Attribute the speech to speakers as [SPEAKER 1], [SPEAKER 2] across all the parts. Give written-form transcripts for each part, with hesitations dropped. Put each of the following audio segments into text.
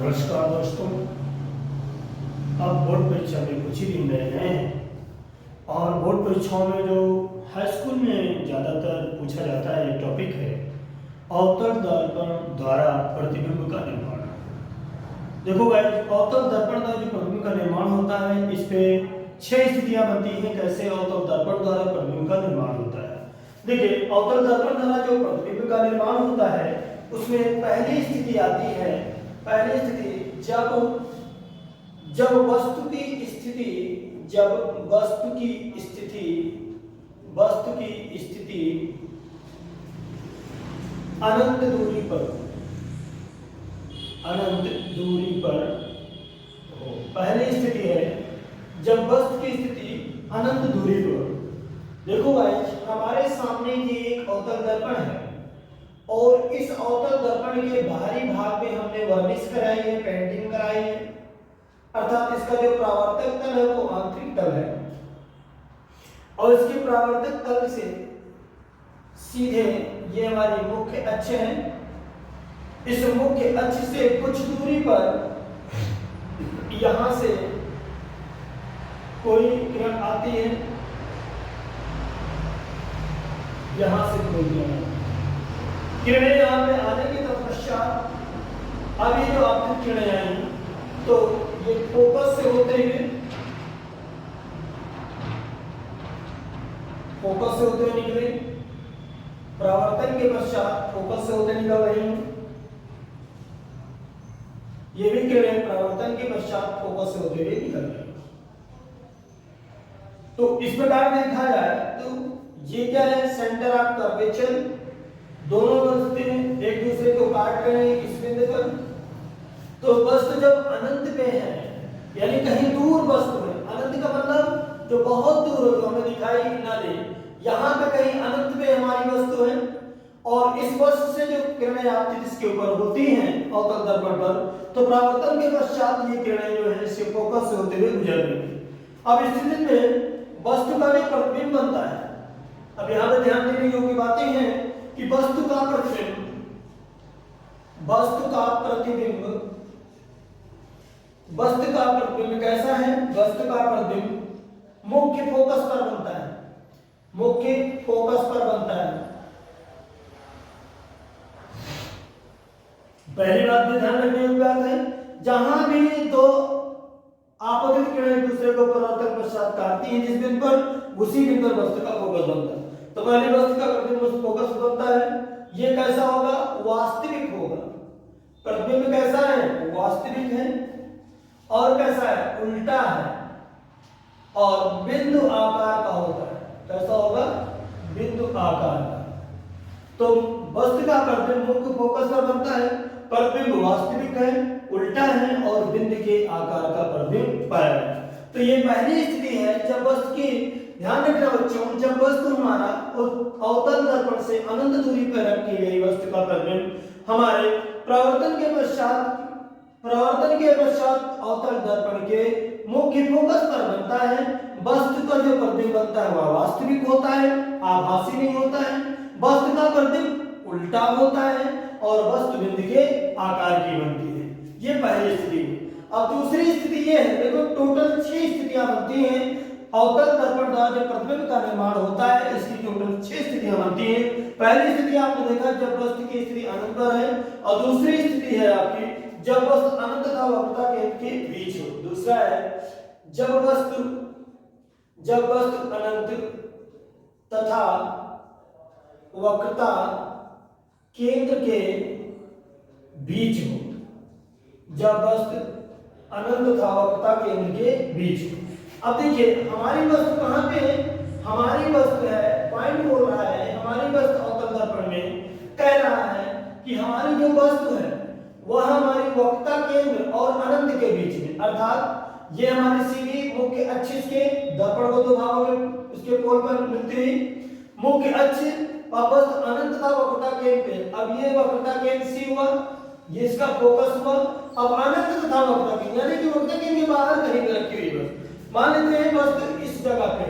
[SPEAKER 1] नमस्कार दोस्तों। अब बोर्ड परीक्षा में कुछ ही दिन रह गए हैं और बोर्ड परीक्षाओं में जो हाई स्कूल में ज़्यादातर पूछा जाता है टॉपिक है अवतल दर्पण द्वारा प्रतिबिंब का निर्माण। देखो भाई, अवतल दर्पण द्वारा जो प्रतिबिंब का निर्माण होता है इस पे 6 स्थितियां बनती हैं कैसे अवतल दर्पण द्वारा प्रतिबिंब का निर्माण होता है। देखिए, अवतल दर्पण द्वारा जो प्रतिबिंब का निर्माण होता है उसमें पहली स्थिति आती है, पहली स्थिति जब वस्तु की स्थिति अनंत दूरी पर हो। पहली स्थिति है जब वस्तु की स्थिति अनंत दूरी पर। देखो भाई, हमारे सामने ये एक अवतल दर्पण है और इस अवतल दर्पण के बाहरी भाग में हमने वर्निश कराई है, पेंटिंग कराई है, अर्थात इसका जो परावर्तक तल है वो आंतरिक तल है और इसके परावर्तक तल से सीधे ये हमारी मुख्य अक्ष है। इस मुख्य अक्ष से कुछ दूरी पर यहां से कोई किरण आती है, यहां से कोई किरणें यहाँ पे आने के तत्पश्चात अब ये जो आपकी किरणें आई तो ये फोकस से होते हुए निकले, परावर्तन के पश्चात फोकस से होते निकल रही हैं। ये भी किरणें परावर्तन के पश्चात फोकस से होते हुए निकल रही हैं। तो इस प्रकार देखा जाए तो ये क्या है, सेंटर ऑफ कर्वेचर, दोनों वस्तुएं एक दूसरे को काट रहे हैं इस बिंदु पर। तो वस्तु जब अनंत पे है यानी कहीं दूर वस्तु है, अनंत का मतलब जो बहुत दूर हो, जो हमें दिखाई ना दे, यहाँ पे कहीं अनंत पे हमारी वस्तु है और इस वस्तु से जो किरणें आपतित इसके ऊपर होती हैं अवतल दर्पण पर, तो परावर्तन के पश्चात ये किरणें जो है इससे फोकस से होते हुए गुजर रही हैं। अब इस स्थिति में वस्तु का भी प्रतिबिंब बनता है। अब यहाँ पे ध्यान देने योग्य बातें हैं कि वस्तु का प्रतिबिंब कैसा है। वस्तु का प्रतिबिंब मुख्य फोकस पर बनता है, पहली बात ध्यान रखने योग्य बात है, जहां भी दो आपतित किरणें एक दूसरे को परावर्तन पश्चात काटती हैं जिस बिंदु पर, उसी बिंदु पर वस्तु का फोकस बनता है। तो पहली वस्तु का प्रतिबिंब फोकस बनता है। ये कैसा होगा, वास्तविक होगा। प्रतिबिंब कैसा है, वास्तविक है। और कैसा है, उल्टा है और बिंदु आकार का होता है। कैसा होगा, बिंदु आकार का। तो वस्तु का प्रतिबिंब मुख्य फोकस पर बनता है, प्रतिबिंब वास्तविक है, उल्टा है और बिंदु के आकार का प्रतिबिंब पाया है। तो ये पहली स्थिति है जब वस्तु की, ध्यान रखना बच्चों, जब वस्तु हमारा अवतल दर्पण से अनंत दूरी पर रखी गई वस्तु का प्रतिबिंब हमारे परावर्तन के पश्चात अवतल दर्पण के मुख्य फोकस पर बनता है। वस्तु का जो प्रतिबिंब बनता है वह वास्तविक होता है, आभासी नहीं होता है। वस्तु का प्रतिबिंब उल्टा होता है और वस्तु बिंदु के आकार की बनती है। ये पहली स्थिति है। अब दूसरी स्थिति ये है, देखो टोटल 6 स्थितियां बनती हैं अवतल दर्पण द्वारा जो प्रतिबिंब का निर्माण होता है। इसकी टोटल 6 स्थितियां बनती हैं। पहली स्थिति आपने देखा जब वस्तु की स्थिति अनंत पर है और दूसरी स्थिति है आपकी जब वस्तु अनंत तथा वक्रता के बीच हो। दूसरा है जब वस्तु अनंत तथा वक्रता केंद्र के बीच हो। जब वस्तु अनंत तथा वक्रता केंद्र के बीच हो। अब देखिए, हमारी वस्तु कहां पे है, हमारी वस्तु है, पॉइंट बोल रहा है, हमारी वस्तु अवतल दर्पण में कह रहा है कि हमारी जो वस्तु है वह हमारी वक्रता केंद्र और अनंत के बीच में, अर्थात ये हमारी सीधी मुख्य अक्ष के दर्पण को दो भागों में उसके पोल पर मिलती हुई मुख्य अक्ष और वस्तु अनंत तथा वक्रता केंद्र पे। अब ये वक्रता केंद्र सी हुआ, ये इसका फोकस हुआ। अब अनंत तथा वक्रता केंद्र यानी कि वक्रता केंद्र के बाहर कहीं पे रखी हुई वस्तु, मान लेते हैं वस्तु इस जगह पे,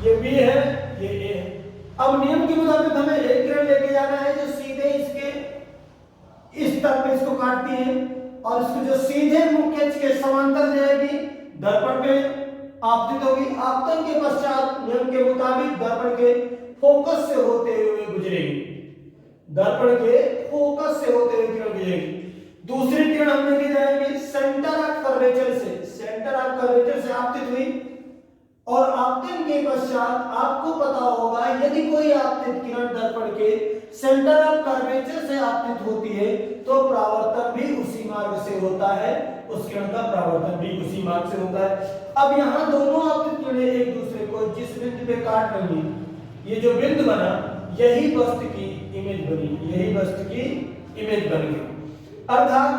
[SPEAKER 1] ये बी है, ये ए है। अब नियम के मुताबिक हमें एक किरण लेके जाना है जो सीधे इसके इस तल पे इसको काटती है और इसको जो सीधे मुख्य अक्ष के समांतर जाएगी दर्पण पे आपतित होगी। आपतन के पश्चात नियम के मुताबिक दर्पण के फोकस से होते हुए गुजरेगी, दर्पण के फोकस से होते हुए किरण गुजरेगी। दूसरी किरण हम लेके जाएंगे सेंटर ऑफ कर्वेचर से, सेंटर ऑफ कर्वेचर से आपतित हुई और आपतन के पश्चात आपको पता होगा यदि कोई आपतित किरण दर्पण के सेंटर ऑफ कर्वेचर से आपतित होती है तो परावर्तन भी उसी मार्ग से होता है, उस किरण का परावर्तन भी उसी मार्ग से होता है। अब यहाँ दोनों आपतित किरणें एक दूसरे को जिस बिंदु पे काट रही हैं, ये जो बिंदु बना यही वस्तु की इमेज बनी, यही वस्तु की इमेज बन गई। अर्थात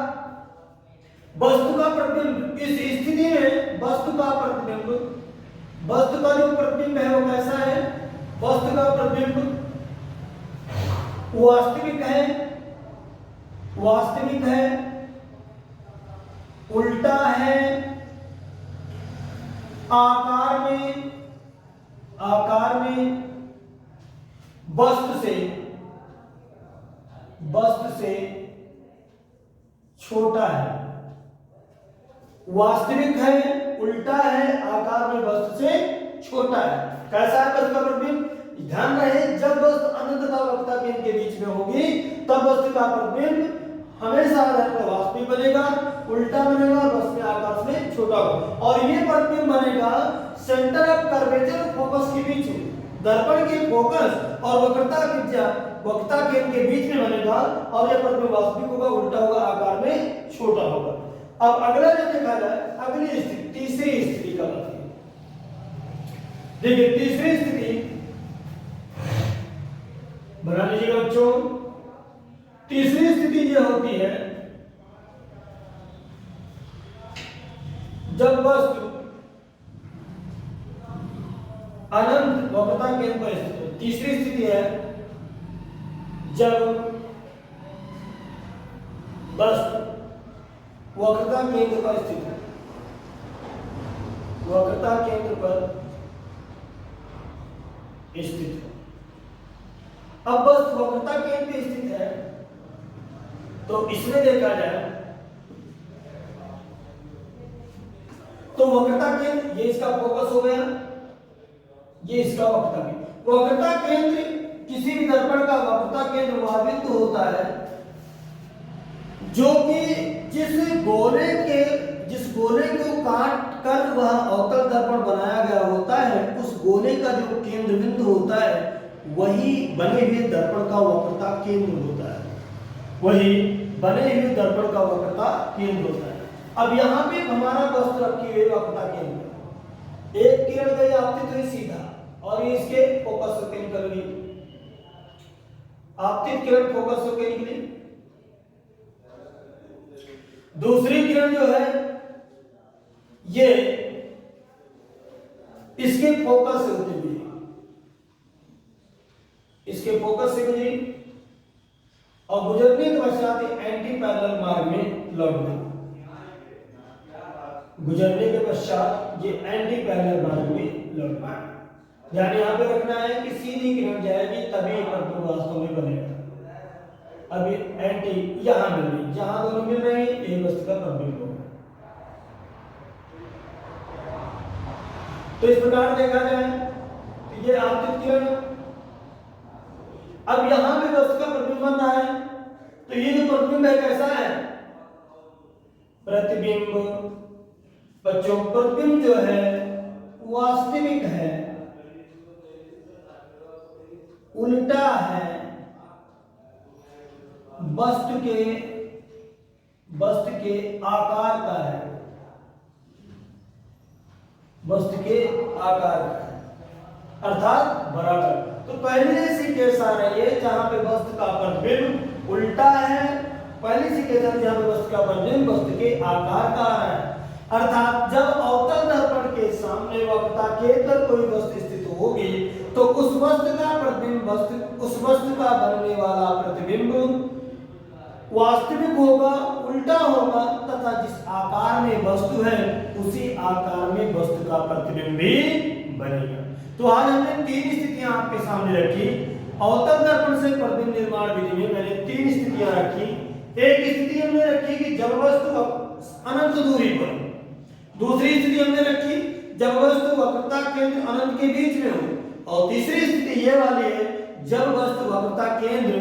[SPEAKER 1] वस्तु का प्रतिबिंब इस स्थिति में वस्तु का प्रतिबिंब, वस्तु का जो प्रतिबिंब है वो कैसा है, वस्तु का प्रतिबिंब वास्तविक है, वास्तविक है, उल्टा है, आकार में, आकार में वस्तु से छोटा है, वास्तविक है, उल्टा है, आकार में वस्तु से छोटा है। कैसा है वस्तु का प्रतिबिंब? ध्यान रहे जब वस्तु अनंत तथा वक्रता केंद्र के बीच में होगी तब वस्तु का प्रतिबिंब हमेशा वास्तविक बनेगा, उल्टा बनेगा, वस्तु में आकार में छोटा होगा। और ये प्रतिबिंब बनेगा सेंटर ऑफ कर्वेचर फोकस के बीच में, दर्पण के फोकस और वक्रता केंद्र के बीच में बनेगा और यह प्रतिबिंब वास्तविक होगा, उल्टा होगा, आकार में छोटा होगा। अब अगला जो देखा जाए, अगली स्थिति, तीसरी स्थिति का बात है। देखिए तीसरी स्थिति बना लीजिएगा बच्चों। तीसरी स्थिति यह होती है जब वस्तु अनंत वक्रता केंद्र पर स्थित हो। तीसरी स्थिति है जब वस्तु वक्रता केंद्र पर स्थित है, वक्रता केंद्र पर स्थित है। अब वस्तु वक्रता केंद्र पे स्थित है तो इसमें देखा जाए तो वक्रता केंद्र ये इसका फोकस हो गया, ये इसका वक्रता केंद्र। वक्रता केंद्र किसी भी दर्पण का वक्रता केंद्र वह बिंदु होता है जो कि जिस गोले को काट कर वह अवतल दर्पण बनाया गया होता है, उस गोले का जो केंद्र बिंदु होता है वही बने हुए दर्पण का वक्रता केंद्र होता है, वही बने हुए दर्पण का वक्रता केंद्र होता है। अब यहाँ पे हमारा वस्तु रखी हुई वक्रता केंद्र, एक किरण गई आपतित हुई सीधा और ये इसके फोकस से निकल गई, आपतित किरण फोकस होकर निकली। दूसरी किरण जो है ये इसके फोकस से होती हुई, इसके फोकस से गुजरी और गुजरने के पश्चात एंटी पैरेलल मार्ग में लौट गई। गुजरने के पश्चात ये एंटी पैरेलल मार्ग में लौट गई। ध्यान यहाँ पे रखना है कि सीधी किरण जाएगी तभी प्रतिबिंब वास्तव में बनेगा। अभी एंटी यहां मिल रही, जहां दोनों मिल रहे हैं एक वस्तु का प्रतिबिंब होगा। तो इस प्रकार देखा जाए तो ये आपतित किरण, अब यहां पे वस्तु का प्रतिबिंब बन रहा है तो ये जो प्रतिबिंब है कैसा है? प्रतिबिंब बच्चों, प्रतिबिंब जो है वास्तविक है, उल्टा है, वस्तु के आकार का है, वस्तु के आकार का है, अर्थात बराबर। तो पहले ऐसी केस आ रही है जहां पे वस्तु का प्रतिबिंब उल्टा है, पहली सी केस जहां पे वस्तु का प्रतिबिंब वस्तु के आकार का है। अर्थात जब अवतल दर्पण के सामने वक्रता केंद्र पर कोई वस्तु स्थित होगी तो उस वस्तु का प्रतिबिंब उस वस्तु का बनने वाला प्रतिबिंब वास्तविक होगा, उल्टा होगा तथा जिस आकार में वस्तु है उसी आकार में वस्तु का प्रतिबिंब भी बनेगा। तो आज हमने तीन स्थितियां आपके सामने रखी। अवतल दर्पण से प्रतिबिंब निर्माण विधि में मैंने तीन स्थितियां रखी। एक स्थिति हमने रखी कि जब वस्तु अनंत दूरी पर, दूसरी स्थिति हमने रखी जब वस्तु वक्रता केंद्र अनंत के बीच में हो, और तीसरी स्थिति ये वाली है जब वस्तु वक्रता केंद्र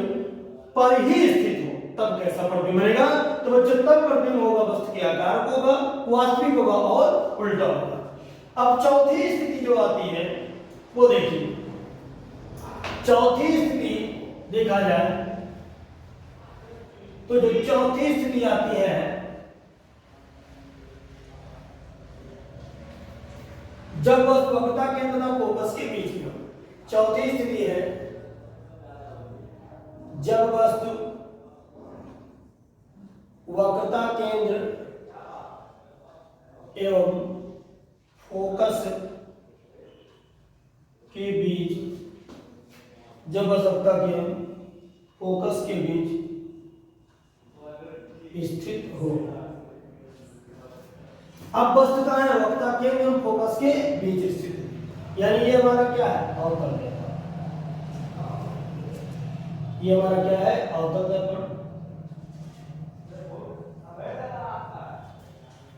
[SPEAKER 1] पर ही स्थित हो। तब कैसा प्रतिबिंब बनेगा? तो बच्चों तब प्रतिबिंब होगा वस्तु के आकार को होगा, वास्तविक होगा और उल्टा होगा। अब चौथी स्थिति जो आती है वो देखिए, चौथी स्थिति देखा जाए तो जो चौथी स्थिति आती है जब वस्तु वक्रता केंद्र और फोकस के बीच में हो। चौथी स्थिति है जब वस्तु वक्रता केंद्र एवं फोकस के बीच, जब वक्रता केंद्र फोकस के बीच स्थित हो। अब वस्तु कहाँ है? वक्रता केंद्र एवं फोकस के बीच स्थित है, यानी ये हमारा क्या है? अवतल दर्पण। ये हमारा क्या है? अवतल दर्पण।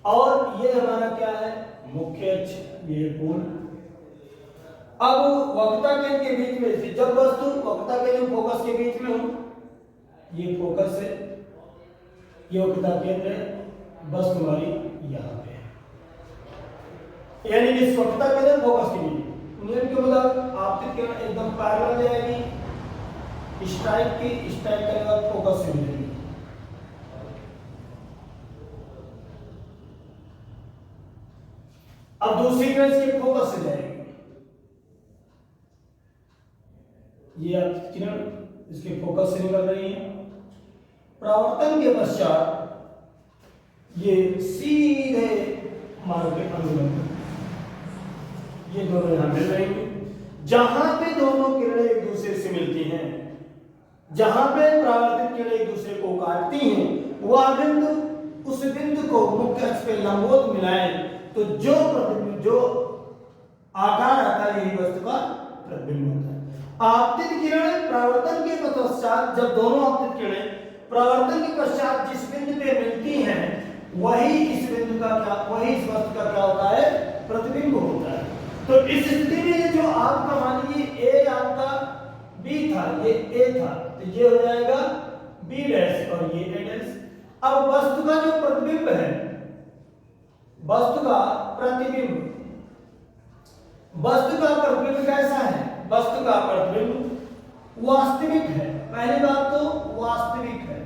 [SPEAKER 1] और ये हमारा क्या है? मुख्य अक्ष, ये कोण। अब वक्रता केंद्र के बीच में स्थित, जब वस्तु वक्रता केंद्र एवं फोकस के बीच में हो, ये फोकस है, ये वक्रता केंद्र है, वस्तु हमारी यहाँ पे है, यानी इस वक्रता केंद्र फोकस के बीच। नियम के मुताबिक आपतित किरण एकदम पैरेलल जाएगी, स्ट्राइक करने के बाद फोकस से मिलेगी। अब दूसरी किरण इसके फोकस से जाएगी, ये आपतित किरण इसके फोकस से निकल रही है। परावर्तन के पश्चात ये सीधे मार्ग के अनुलंब, ये दोनों यहां मिल रही हैं। जहां पे दोनों किरणें एक दूसरे से मिलती हैं, जहां पे परावर्तित किरणें एक दूसरे को काटती हैं, वह बिंदु, उस बिंदु को मुख्य अक्ष पे लंबवत मिलाएं तो जो प्रतिबिंब, जो आकार आता है, यही वस्तु का प्रतिबिंब होता है। आपतित किरण परावर्तन के पश्चात, जब दोनों आपतित किरणें परावर्तन के पश्चात जिस बिंदु पे मिलती हैं, वही इस बिंदु का क्या, वही इस वस्तु का क्या होता है? प्रतिबिंब होता है। तो इस स्थिति में जो आपका मान लीजिए ए आपका बी था, ये ए था, तो ये हो जाएगा बी डैश और ये ए डैश। अब वस्तु का जो प्रतिबिंब है, वस्तु का प्रतिबिंब, वस्तु का प्रतिबिंब कैसा है? वस्तु का प्रतिबिंब वास्तविक है। पहली बात तो वास्तविक है,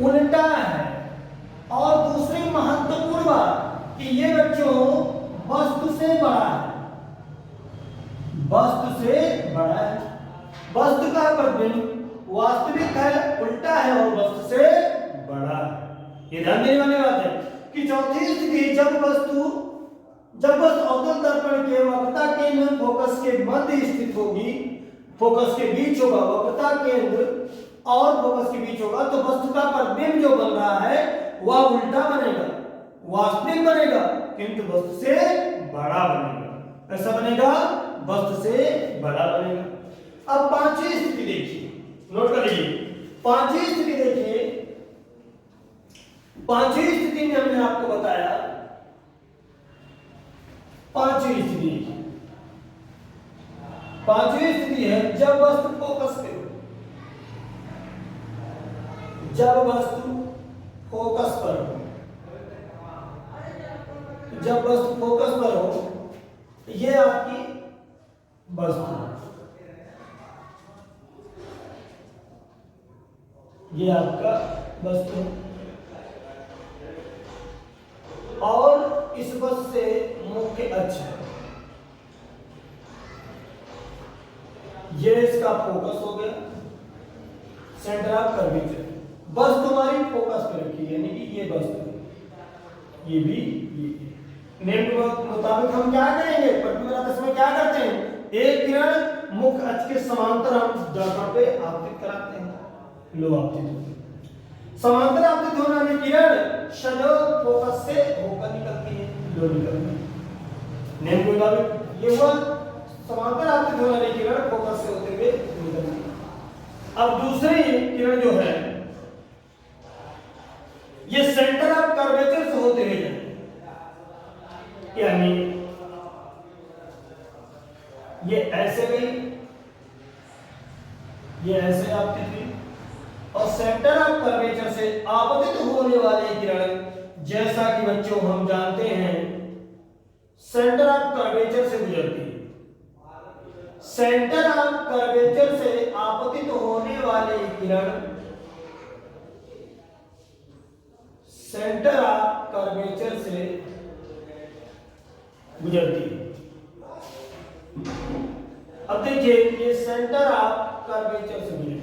[SPEAKER 1] उल्टा है, और दूसरी महत्वपूर्ण बात कि ये बच्चों वस्तु से बड़ा है, वस्तु से बड़ा है। वस्तु का प्रतिबिंब वास्तविक है, उल्टा है और वस्तु से बड़ा है। ये ध्यान देने वाली बात है कि चौथी स्थिति जब वस्तु अवतल दर्पण के वक्रता केंद्र फोकस के मध्य स्थित होगी, फोकस के बीच होगा, वक्रता केंद्र और फोकस के बीच होगा, तो वस्तु का प्रतिबिंब जो बन रहा है वह उल्टा बनेगा, वास्तविक बनेगा, किंतु वस्तु से बड़ा बनेगा। ऐसा बनेगा, वस्तु से बड़ा बनेगा। अब पांचवी स्थिति देखिए, नोट कर लीजिए। पांचवी स्थिति देखिए, पांचवी स्थिति में हमने आपको बताया, पांचवी स्थिति, पांचवी स्थिति है जब वस्तु फोकस पे हो, जब वस्तु फोकस पर हो, जब वस्तु फोकस पर हो, ये आपकी वस्तु, ये आपका वस्तु, और इस वस्तु से मुख्य अक्ष है, ये इसका फोकस हो गया, सेंटर ऑफ कर्वेचर। वस्तु हमारी फोकस पे रखी है, यानी कि ये वस्तु, ये भी ये। नियम के मुताबिक हम क्या करेंगे? प्रतिबिंब में क्या करते हैं? एक किरण मुख्य अक्ष के समांतर हम दर्पण पे आपतित कराते हैं, लो आपतित। समांतर आपतित होने वाली किरण संयोग फोकस से होकर निकलती है, लो निकलती है। नियम के मुताबिक ये हुआ समांतर आपतित होने वाली किरण फोकस से होते हुए निकलती है। अब दूसरी किरण जो है ये ऐसे गई, ये ऐसे आपकी थी, और सेंटर ऑफ कर्वेचर से आपतित होने वाले किरण, जैसा कि बच्चों हम जानते हैं सेंटर ऑफ कर्वेचर से गुजरती है। सेंटर ऑफ कर्वेचर से आपतित होने वाले किरण सेंटर ऑफ कर्वेचर से गुजरती है। अब देखिए ये सेंटर ऑफ कर्वेचर से गुजरती है।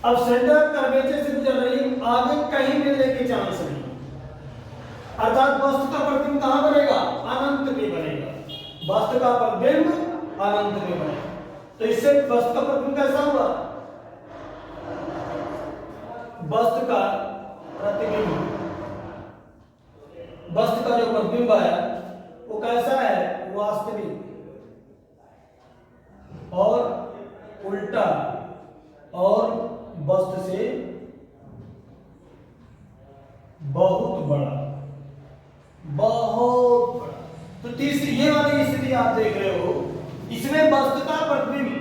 [SPEAKER 1] अब सेंटर ऑफ कर्वेचर से गुजर रही है, आगे कहीं मिलने के चांस नहीं, अर्थात वस्तु का प्रतिबिंब कहां बनेगा? अनंत में बनेगा। वस्तु का प्रतिबिंब अनंत में बनेगा। तो इससे वस्तु का प्रतिबिंब कैसा हुआ? वस्तु का प्रतिबिंब, वस्तु का जो प्रतिबिंब आया वो कैसा है? वास्तविक और उल्टा और वस्तु से बहुत बड़ा, बहुत बड़ा। तो तीसरी ये वाली स्थिति आप देख रहे हो, इसमें वस्तु का प्रतिबिंब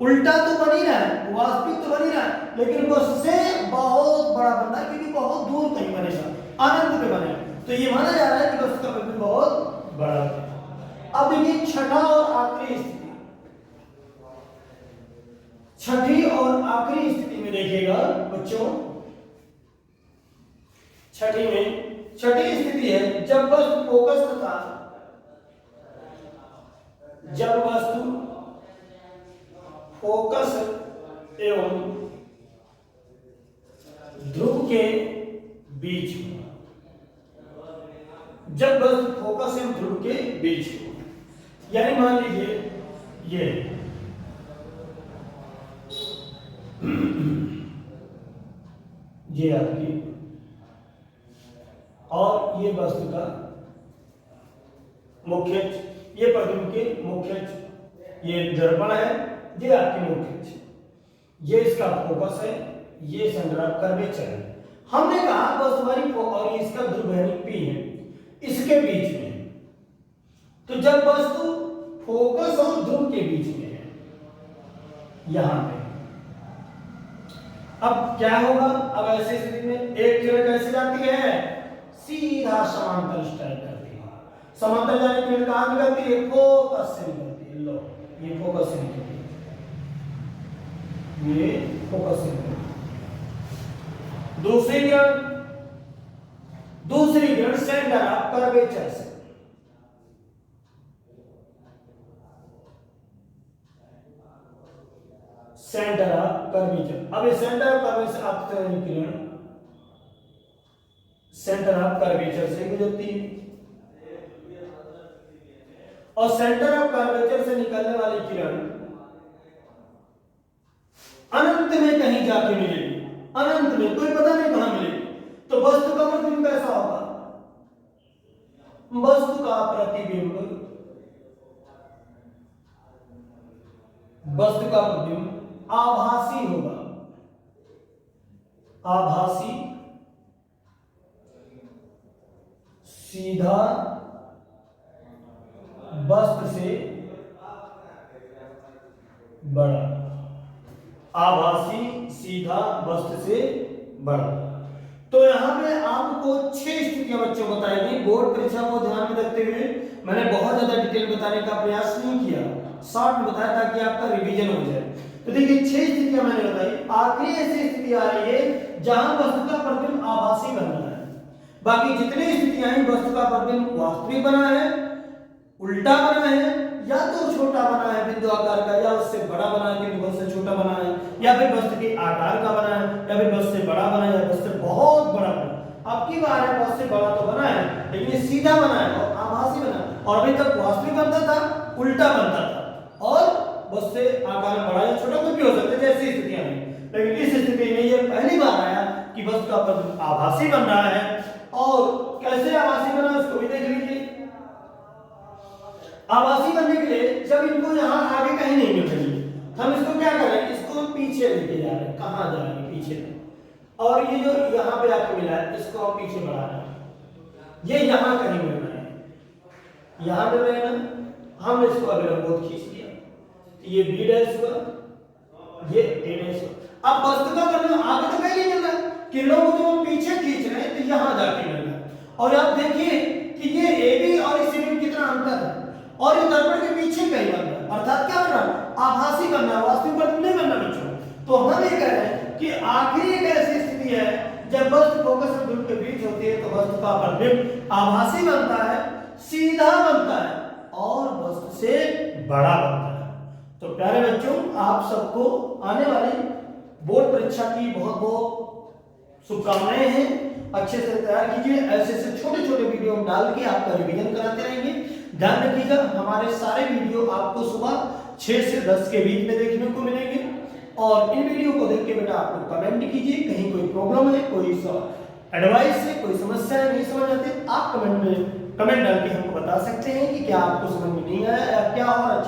[SPEAKER 1] उल्टा तो बन ही रहा है, वास्तविक तो बन ही रहा है, लेकिन वस्तु से बहुत बड़ा बन रहा है, क्योंकि बहुत दूर कहीं बनेगा, अनंत पे बनेगा। तो ये माना जा रहा है कि वस्तु का प्रतिबिंब बहुत बड़ा है। अब देखिए छठा और आखिरी स्थिति, छठी और आखिरी स्थिति में देखिएगा बच्चों, छठी स्थिति है जब वस्तु फोकस तथा, जब वस्तु फोकस एवं ध्रुव के बीच में, जब वस्तु फोकस एवं ध्रुव के बीच में, यानी मान लीजिए ये आपकी और ये वस्तु का मुख्य, ये प्रतिबिंब के मुख्य, ये दर्पण है, ये आपकी मुख्य, ये इसका फोकस है, ये सेंटर ऑफ कर्वेचर है। हमने कहा वस्तु हमारी और ये इसका ध्रुव P है, इसके बीच में। तो जब वस्तु फोकस और ध्रुव के बीच में है यहां पे, अब क्या होगा? अब ऐसी स्थिति में एक किरण कैसे जाती है? सीधा समांतर स्ट्राइक करती है। समांतर जाने की किरण कहां निकलती है? फोकस से निकलती है। लो ये फोकस से निकलती है, ये फोकस से निकलती है। दूसरी किरण सेंटर ऑफ कर्वेचर से, सेंटर ऑफ कर्वेचर। अब ये सेंटर ऑफ कर्वेचर आपकी किरण सेंटर ऑफ कर्वेचर से गुजरती है, और सेंटर ऑफ कर्वेचर से निकलने वाली किरण अनंत में कहीं जाके मिलेगी, अनंत में, कोई पता नहीं कहां मिलेगी। तो वस्तु का प्रतिबिंब कैसा होगा? वस्तु का प्रतिबिंब, वस्तु का प्रतिबिंब आभासी होगा, आभासी, सीधा वस्तु से बड़ा, आभासी सीधा वस्तु से बड़ा। तो यहां पे आपको 6 स्थितियां बच्चों बताई गई। बोर्ड परीक्षा को ध्यान में रखते हुए मैंने बहुत ज्यादा डिटेल बताने का प्रयास नहीं किया, शॉर्ट में बताया ताकि आपका रिवीजन हो जाए। तो देखिए 6 स्थितियां मैंने बताई। आखिरी ऐसी स्थिति आ रही है जहां वस्तु का प्रतिबिंब आभासी बन रहा है, बाकी जितनी स्थितियां हैं वस्तु का प्रतिबिंब वास्तविक बना है, उल्टा बना है, या तो छोटा बना है बिंदु आकार का, या उससे बड़ा बना है किंतु वस्तु से छोटा बना है, या फिर वस्तु के आकार का बना है, या फिर वस्तु से बड़ा बना है, या वस्तु से बहुत बड़ा बना। अब की बार है वस्तु से बड़ा तो बना है, लेकिन ये सीधा बना है और आभासी बना है, और अभी तक वास्तविक बनता था, उल्टा बनता था, और वस्तु से आकार में बड़ा या छोटा कुछ भी हो सकता है जैसी स्थितियां हैं। लेकिन इस स्थिति में ये पहली बार आया कि वस्तु का प्रतिबिंब आभासी बन रहा है। और कैसे आभासी बना उसको भी देख लीजिए। आभासी बनने के लिए जब इनको यहां आगे कहीं नहीं मिल रही, हम इसको क्या कर रहे हैं, इसको हम पीछे लेके जा रहे हैं, कहाँ जा रहे हैं, पीछे तक। और ये जो यहाँ पे आके मिला है इसको हम पीछे बढ़ा रहे हैं, ये यहाँ कहीं मिल रहा है, यहाँ मिल रहा है ना, हम इसको अगर हम बहुत खींच लिया तो ये बी डैश हुआ, ये ए डैश हुआ। अब वस्तुता करने आगे तो कहीं नहीं मिल रहा है, किरणों को जो हम पीछे खींच रहे हैं तो यहाँ जाके मिल रहा है। और आप देखिए कि ये ए बी और इस में कितना अंतर है, और ये दर्पण के पीछे कहीं बन रहा है, अर्थात क्या बन रहा है, आभासी बनना, वास्तविक बन नहीं बनना बच्चों। तो हम ये कह रहे हैं कि आखिरी एक ऐसी स्थिति है जब वस्तु फोकस और बिंदु के बीच होती है तो वस्तु का प्रतिबिंब आभासी बनता है, सीधा बनता है और वस्तु से बड़ा बनता है। तो प्यारे बच्चों, आप सबको आने वाली बोर्ड परीक्षा की बहुत बहुत शुभकामनाएं हैं। अच्छे से तैयार कीजिए, ऐसे ऐसे छोटे छोटे वीडियो डाल के आपका रिवीजन कराते रहेंगे। ध्यान रखिएगा, हमारे सारे वीडियो आपको सुबह 6 से 10 के बीच में देखने को मिलेंगे। और इन वीडियो को देख के बेटा आप लोग कमेंट कीजिए, कहीं कोई प्रॉब्लम है, कोई एडवाइस है, कोई समस्या नहीं समझ आते, आप कमेंट डाल के हमको बता सकते हैं कि क्या आपको समझ में नहीं आया या क्या और अच्छा